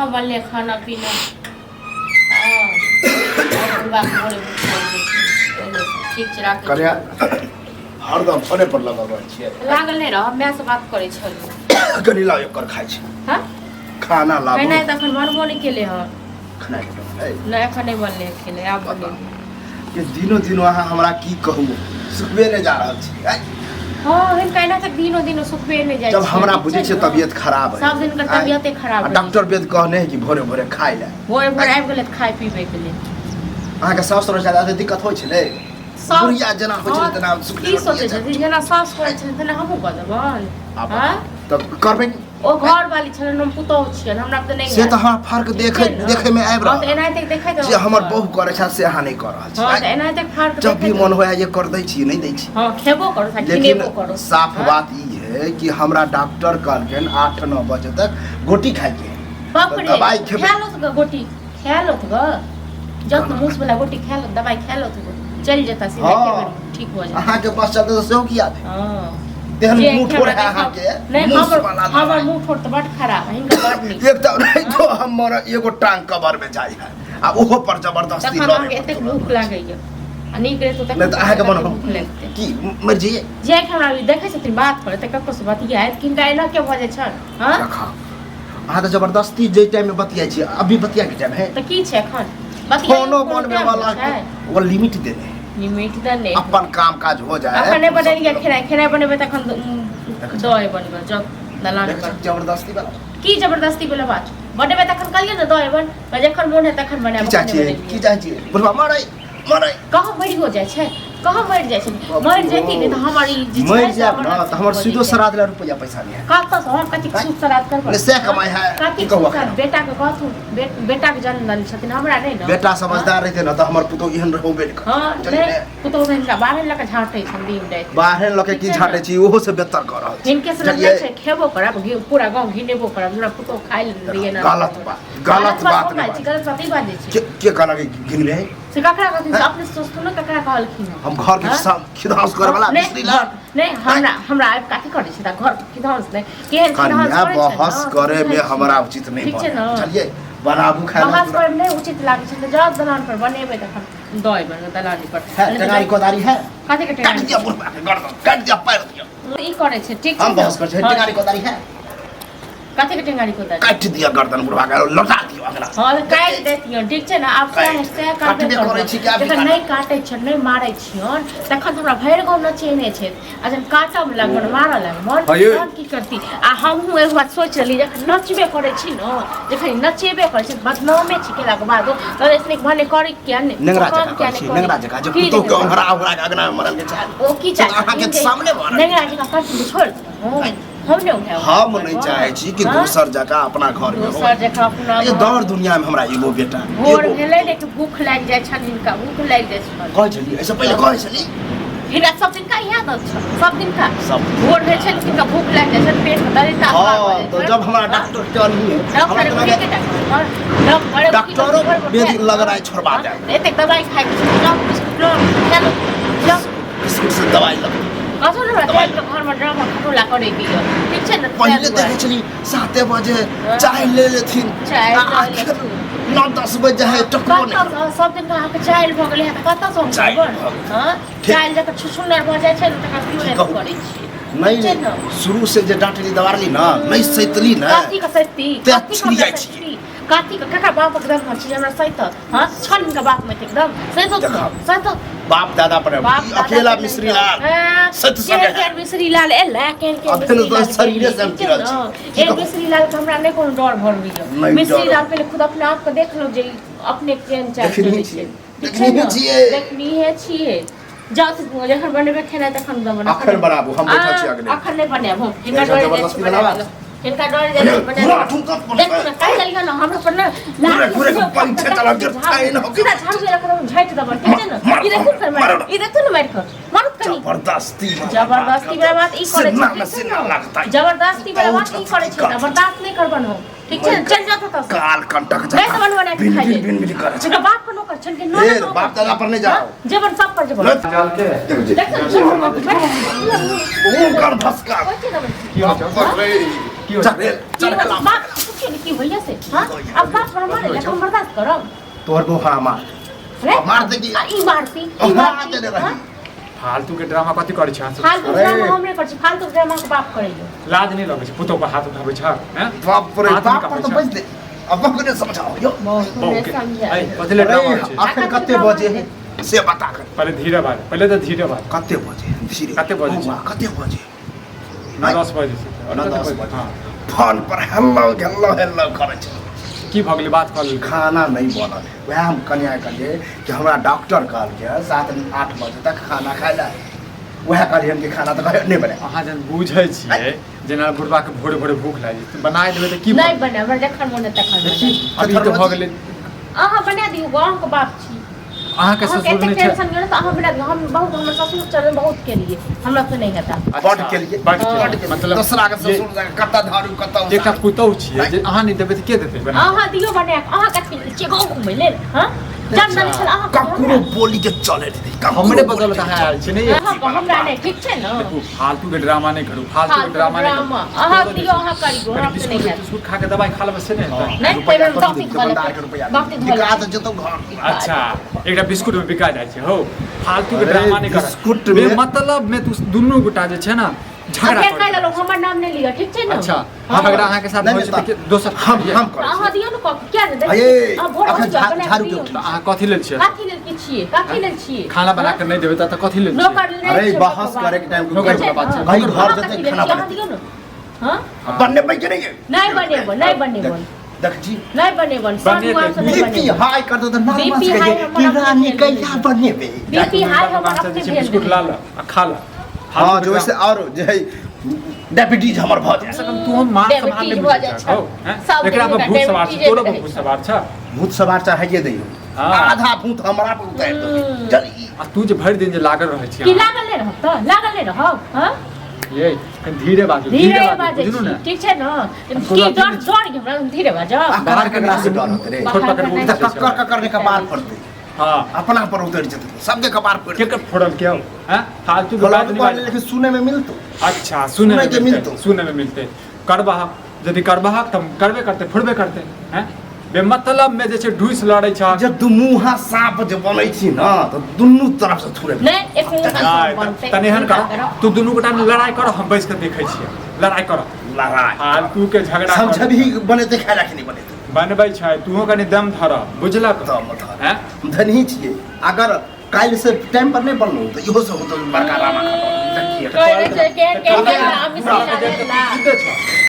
कहाँ बनले खाना पीना ठीक छै राख कन्या हरदम फोने पर लगा रहल छियै लागल नहीं रह मैं से बात करे छलिए कनी ला एकर खाइ छी हां खाना ला नहीं त अखन बनबो नहीं केले ह खाना नहीं अखन नहीं बनले खेले आब बने ये दिनो अहाँ हमरा की कहू सुखबे नहीं जा रहल छी हां हम कहना तक दिनो सुखबे नहीं जाय जब हमरा बुझे छै तबियत खराब है सब दिन का तबियते खराब है डॉक्टर वेद कहने है कि भोरे भोरे खाइ ले भोरे आबि गेले खाइ पीबे के लिए अहाँ के सास ससुर ज्यादा दिक्कत होइ छै ने बुढ़िया जना होइ छै तना सुख की सोचे छै जेना सास करे छै तना हमहु क देबन हां तब करबै ओ घर वाली छले हम पुतो छियन हमरा त नहीं से त हां फर्क देखे में आबि रहल त एनाते देखै जे हमर बहु करे छै से अहाँ नहीं कर रहल छी हां त एनाते फर्क जब भी मन होय ये कर दै छी नहीं दै छी हां खेबो करो किनेबो करो साफ बात ई है कि हमरा डॉक्टर कहलकन 8-9 बजे तक गोटी खाइ के बाप रे दवाई खेबे खा लो तो गोटी खा लो तो जब मुंह वाला गोटी खा लो दवाई खा लो तो चल जाता सीधा के ठीक हो जाए अहाँ के पास चलते तो सेहो किया थे हां देहन मुंह ठोड़ है अहाँ के नहीं हमर मुंह ठोड़ त बड खराब है इनका बड नहीं एकदम नहीं तो हमर एगो टांग कबर में जाई है आ ओहो पर जबरदस्ती लगे एते भूख लागे है अनी करे तो नहीं तो अहाँ के मन की मर जाइए जे हमरा देखे छथिन बात करे त कक्को से बतिया है किनका एना के भजे छन हां अहाँ तो जबरदस्ती जे टाइम में बतिया छी अभी बतिया के टाइम है त की छै एखन फोनो बनवे वाला वो लिमिट देने लिमिट देने अपन काम काज हो जाए अपन नहीं बनेलिए खेनाई बनेबे तखन दय बनबे जब दलान पर जबरदस्ती वाला की जबरदस्ती वाला बात बनेबे तखन कलिए न दय बन जखन मोन है तखन बनाबे की चाहिए बोलबा मरै कहाँ मरी हो जाए छै कहाँ मर जाए छै मर जेती ने त हमारी मर जाब न त हमर सीधो श्राद्ध ला रुपया पैसा नहीं कत से हम कथि सुख श्राद्ध करब से कमाई है कथि बेटा के कहथु बेटा के जन्म दन छथिन हमरा नहीं न बेटा समझदार रहते न त हमर पुतो एहन रहबे न हां पुतो हिनका बाहर लक झाटै छन दिन दै बाहर लके की झाटै छी ओहो से बेहतर कर रहल छी इनके से नहीं छै खेबो करब पूरा गांव घिनेबो करब हमरा पुतो खाइ लिए न गलत बात नहीं गलत बात ही बात छै के कहला के गिन रहे से ककरा कहथिन अपने सोचतु न ककरा कहलखिन हम घर के खिदास करे वाला मिस्त्री ला नहीं हमरा आब काठी करे छै त घर खिदास नहीं केहन खिदास करे छै बहस करे में हमरा उचित नहीं चलिए बनाबू खाना बहस करे में नहीं उचित लागे छै त जब दलान पर बनेबे तखन दय बन दलानी पर टंगारी कोदारी है काठी के काट दिया बुढ़ा के गर्दन काट दिया पैर दिया ई करे छै ठीक हम बहस करे छै टंगारी कोदारी है काठी के टंगारी कोदारी काट दिया गर्दन बुढ़ा के लौटा दियो अगला हां काट देतियो ठीक छै ना आप से काटे करे छी क्या जखन नहीं काटे छै नहीं मारै छियन तखन हमरा भैर गांव नचेने छै आ जब काटब लगन मारऽ लगन की करती आ हमहु एक बात सोच लेली जखन नचबे करे छी न जखन नचेबे करे छी बदनामे छी केला के बाद तो इसने भने करे क्या नहीं नंगरा जका जब पुतो के हमरा अगना मरल के चाहे ओ की चाहे अहाँ के सामने नंगरा जका कर छोड़ हम नहीं चाहे छी कि दोसर जगह अपना घर में दोसर जगह अपना ये दौड़ दुनिया में हमरा एगो बेटा भोर भेले ने कि भूख लाग जाय छन इनका भूख लाग जाय छन कह चली ऐसे पहले कह चली हिरा सब दिन का याद छ सब दिन का सब भोर भेल छन कि भूख लाग जाय छन पेट में दर्द हां तो जब हमरा डॉक्टर चली डॉक्टरों बेद लग रहा है छोड़वा दे एते दवाई खाइ के चलो बिस्कुट से दवाई लग कसो न घर में ड्रामा खटोला करे दियो ठीक छै न पहले देखे चली 7 बजे चाय ले लेथिन चाय 9-10 बजे है टकबो नहीं सब दिन का चाय भ गेलै त कत से हां चाय जक सुंदर भ जाय छै त का पियो करे छी नहीं शुरू से जे डांटली दवारली ना नहीं सैतली ना काठी का सैती काठी जाय छी काठी का कका बाप एकदम छ हमरा सैत हां छन का बाप में एकदम सैत बाप दादा पर अकेला मिश्री लाल सच के मिश्री लाल एला के मिश्री लाल शरीर से हम किरल छी ए मिश्री लाल के हमरा नहीं कोनो डर भर गइल मिश्री लाल पहले खुद अपने आप को देख लो जे अपने केन चाहे देखनी है छिए जात जखन बनेबे खेना तखन दबन अखन बनाबू हम बैठल छी अगले अखन नहीं बनाबो इनका डर जबरदस्ती बनावा इनका डर बना देख ना काई लगा ना हमरा पर ना पूरे पंखे चला के खाई ना सीधा झाड़ के रख झाट दबन ठीक है ना ई देखो कर मार ई देखो ना मार कर मरत कनी जबरदस्ती वाला बात ई करे छै जबरदस्ती वाला बात ई करे छै बर्दाश्त नहीं करबन हो ठीक छै चल जात त काल कंटक जा नहीं बन बना के खाई बिन करे छै बाप को नौकर छन के नो बाप दादा पर नहीं जाओ जबर सब पर जबर चल के देख ओ कर भसका की हो की हो चल चल बात पूछिए ना की भैया से हां अब बात पर मारे लेकिन हम बर्दाश्त करब तोहर बो मार मार दे की ई मारती ई मारती फालतू के ड्रामा कथी करै छ फालतू ड्रामा हम नहीं कर छी फालतू ड्रामा के बाप करैयो लाज नहीं लगे छै पुतो पर हाथ उठाबै छ हैं बाप रे बाप पर तो बज दे अब को समझाओ यो बहुत समझा ए कथी ले ड्रामा छै आखिर कते बजे है से बता कर पहले धीरे बात पहले तो धीरे बात कते बजे धीरे कते बजे कते बजे 10 बजे से 10 बजे हां फोन पर हेलो हेलो हेलो करे छ की भगली बात कर खाना नहीं बनल वह हम कन्या कहिए कि हमरा डॉक्टर कहल के 7-8 बजे तक खाना खाए ला वह कहलिए हम के खाना तो नहीं बने अहाँ जन बुझै छियै जेना बुढ़वा के भोरे भोरे भूख लागि त बनाय देबै त की नहीं बने हमरा जखन मोन तखन अभी तो भ गेलै अहाँ बना दियौ गांव के बाप छी अहाँ के ससुर नहीं नहीं छै टेंशन करे त अहाँ बना दियौ हम बहुत हमर ससुर चलन बहुत के लिए हमरा से नहीं हेता बड के लिए मतलब दूसरा के ससुर जाके कत्ता धारू कत्ता एकटा पुतौ छियै जे अहाँ नहीं देबै त के देतै बना अहाँ दियौ बना अहाँ कथि ले छियै गांव घुमै लेल हां जान जान छल अहाँ ककरो बोली के चले रे हमरे बदल कहाँ आयल छै नहीं अहाँ हमरा नहीं ठीक छै न देखो फालतू के ड्रामा नहीं करू फालतू के ड्रामा नहीं ड्रामा अहाँ दियौ अहाँ करियो हमरा से नहीं हेता बिस्कुट खा के दवाई खा लेबै से नहीं होता नहीं पेमेंट डॉक्टर के डॉक्टर दिखा तो जतो घर अच्छा एकटा बिस्कुट में बिका जाइ छै हो फालतू के ड्रामा नहीं कर बिस्कुट में मतलब में तू दुनू गोटा जे छै ना झगड़ा अबे कह लो हमर नाम नहीं लिया ठीक छै न अच्छा हम अगर अहाँ के साथ नहीं, हो छै त दोसर हम अहाँ दियौ न क्या दे अये अब भोर अखन झाड़ू के त अहाँ कथि लेल छियै काथी लेल की छियै काथी लेल छियै खाना बना के नहीं देबै त कथि लेल छियै नौकर लेल अरे बहस करे के टाइम नौकर के बात छै कहीं घर जते खाना बना दियौ न हां बनने पे के नहीं नहीं बनेबो नहीं बनेबो देख जी नहीं बनेबो सानुआर से नहीं बीपी बनेबो हाई कर दो तो नॉर्मल BP से हाई कहिए हमारा कि रानी कैसा बने बे बीपी हाई हम अपने भेज बिस्कुट ला ला आ खा ला हां जो ऐसे और जो है डायबिटीज हमर भ जाए ऐसा तू हम मार संभाल ले डायबिटीज भ जाइ छै। सब एकरा पर भूत सवार छै डायबिटीज तोरो पर रहै भूत सवार छ भूत सवार चाहिए दियो हाँ। आधा भूत हमरा पे उतार दो जल्दी आ तू जे भरि दिन जे लागल रहै छी की लागल नहीं रहब त लागल नहीं रहब हां ये धीरे बाजू धीरे बाजे बुझनु ना ठीक छै न की डर डर हमरा धीरे बाजा बाहर के ग्लास से डर होते रे छोट पकड़ बाहर उठ का कक्कर कक्कर के कपार पड़ते हां अपना पर उतर जते सबके कपार पड़ के फोड़ल के हो हैं फालतू के बात नहीं बाजू। लेकिन सुने में मिलतो अच्छा सुने सुने के मिलतो। सुने में मिलते करबा यदि करबा त करबे करते फोड़बे करते हैं बेमतलब में जे छै ढूस लड़ै छ जब दू मुहा सांप जे बनै छी ना तो दुन्नु तरफ से थुरे नहीं एक मिनट तनेहन कर तू दुनू गोटा लड़ाई कर हम बैस के देखै छियै लड़ाई कर लड़ाई फालतू के झगड़ा समझ भी बने ते खाला कि नहीं बने ते बनबै छै तूहो कनी दम धर बुझलक दम धर। हैं धनी छिए अगर काल से टाइम पर नहीं बनलो तो इहो से होतो बड़का रामा खत्म देखिए कहै छै के हम से किते छ